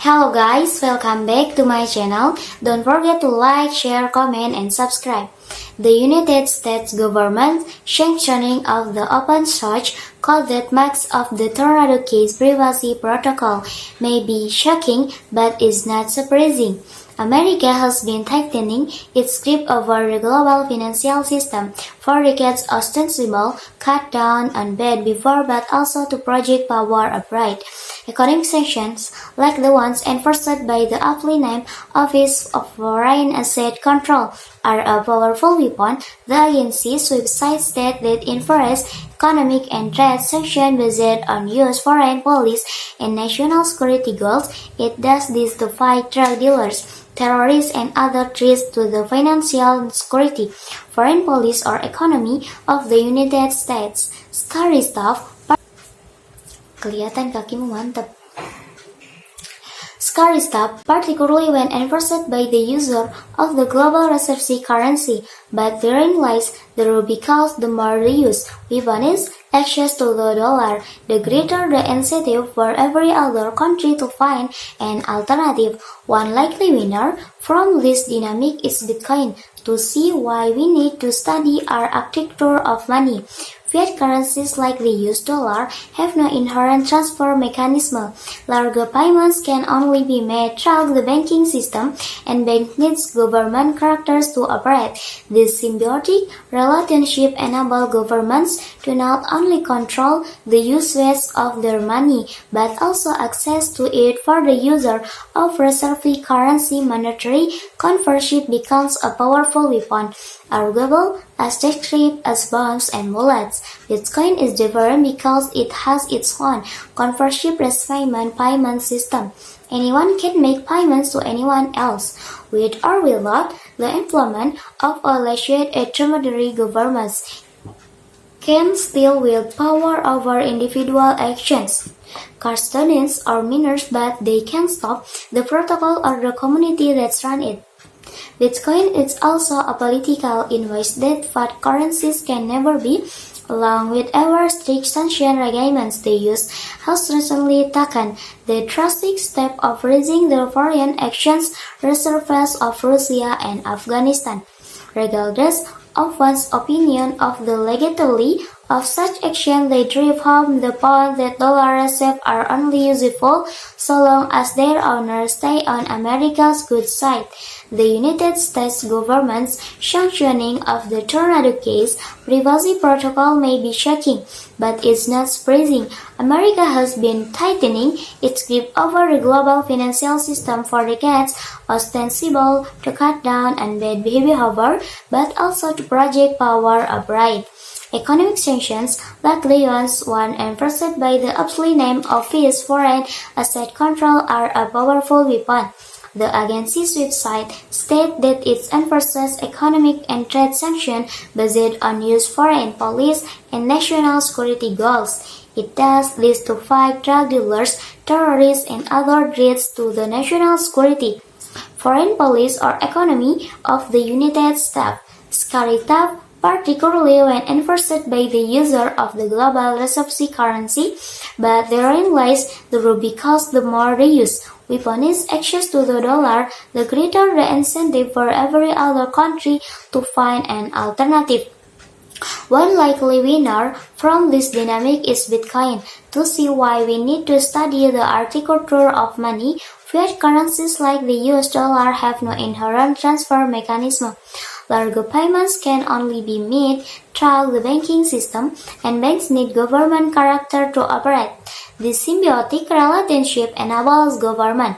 Hello guys, welcome back to my channel. Don't forget to like, share, comment, and subscribe. The United States government sanctioning of the open source code that makes of the tornado case privacy protocol may be shocking but is not surprising. America has been tightening its grip over the global financial system for decades, ostensible cut down on bad before but also to project power upright. Economic sanctions, like the ones enforced by the aptly named Office of Foreign Asset Control, are a powerful weapon. The agency's website states that it enforces economic and trade sanctions based on U.S. foreign policy and national security goals. It does this to fight drug dealers, terrorists, and other threats to the financial security, foreign policy, or economy of the United States. Scary stuff. Kelihatan kakimu mantap. Scary stuff, particularly when enforced by the user of the global reserve currency, but therein lies the rub because the more the use weapon is access to the dollar, the greater the incentive for every other country to find an alternative. One likely winner from this dynamic is Bitcoin. To see why we need to study our architecture of money, fiat currencies like the US dollar have no inherent transfer mechanism. Larger payments can only be made through the banking system, and bank needs government characters to operate. This symbiotic relationship enables governments to not only control the usage of their money, but also access to it for the user of reserve currency. Monetary conversion becomes a powerful weapon, arguable as destructive as bombs and bullets. Bitcoin is different because it has its own conversion payment system. Anyone can make payments to anyone else, with or without the employment of a licensed intermediary. Governments can still wield power over individual actions, custodians or miners, but they can stop the protocol or the community that runs it. Bitcoin is also apolitical in ways that fiat currencies can never be. Along with our strict sanction regiments, the US has recently taken the drastic step of raising the foreign exchange reserves of Russia and Afghanistan. Regardless of one's opinion of the legality of such action, they drive home the point that dollar reserves are only useful so long as their owners stay on America's good side. The United States government's sanctioning of the tornado case privacy protocol may be shocking, but it's not surprising. America has been tightening its grip over the global financial system for decades, ostensible to cut down on bad behavior, but also to project power upright. Economic sanctions, like the one enforced by the aptly named Office Foreign Asset Control, are a powerful weapon. The agency's website states that it enforces economic and trade sanctions based on U.S. foreign policy and national security goals. It does this to fight drug dealers, terrorists, and other threats to the national security, foreign policy, or economy of the United States. Scary stuff, particularly when enforced by the user of the global reserve currency, but therein lies the rub because the more the use weapon is access to the dollar, the greater the incentive for every other country to find an alternative. One likely winner from this dynamic is Bitcoin. To see why we need to study the architecture of money, fiat currencies like the US dollar have no inherent transfer mechanism. Larger payments can only be made through the banking system, and banks need government character to operate. This symbiotic relationship enables government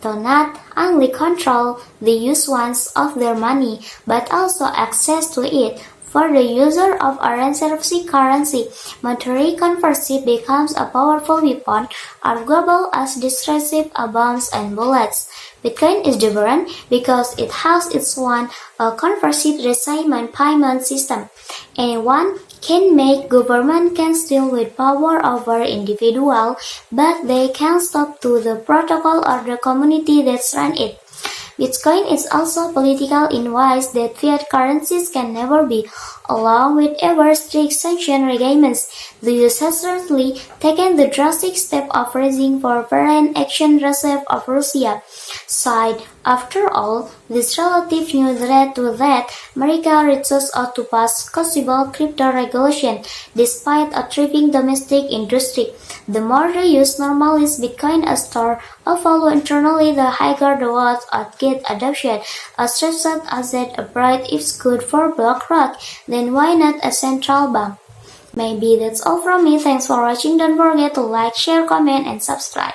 to not only control the usage of their money, but also access to it for the user of a reserve currency. Monetary conversion becomes a powerful weapon, arguable as destructive as bombs and bullets. Bitcoin is different because it has its own conversion payment system. Anyone can make, government can still wield power over individual, but they can stop to the protocol or the community that runs it. Bitcoin is also political in ways that fiat currencies can never be. along with ever strict sanction regimes. The US has recently taken the drastic step of raising for foreign action reserve of Russia. Side, after all, this relative new threat to that America reaches out to pass possible crypto regulation despite a thriving domestic industry. The more they use normalize Bitcoin as store of value internally, the higher the odds of get adoption. A trusted asset abroad is good for BlackRock, then why not a central bank? Maybe that's all from me. Thanks for watching. Don't forget to like, share, comment, and subscribe.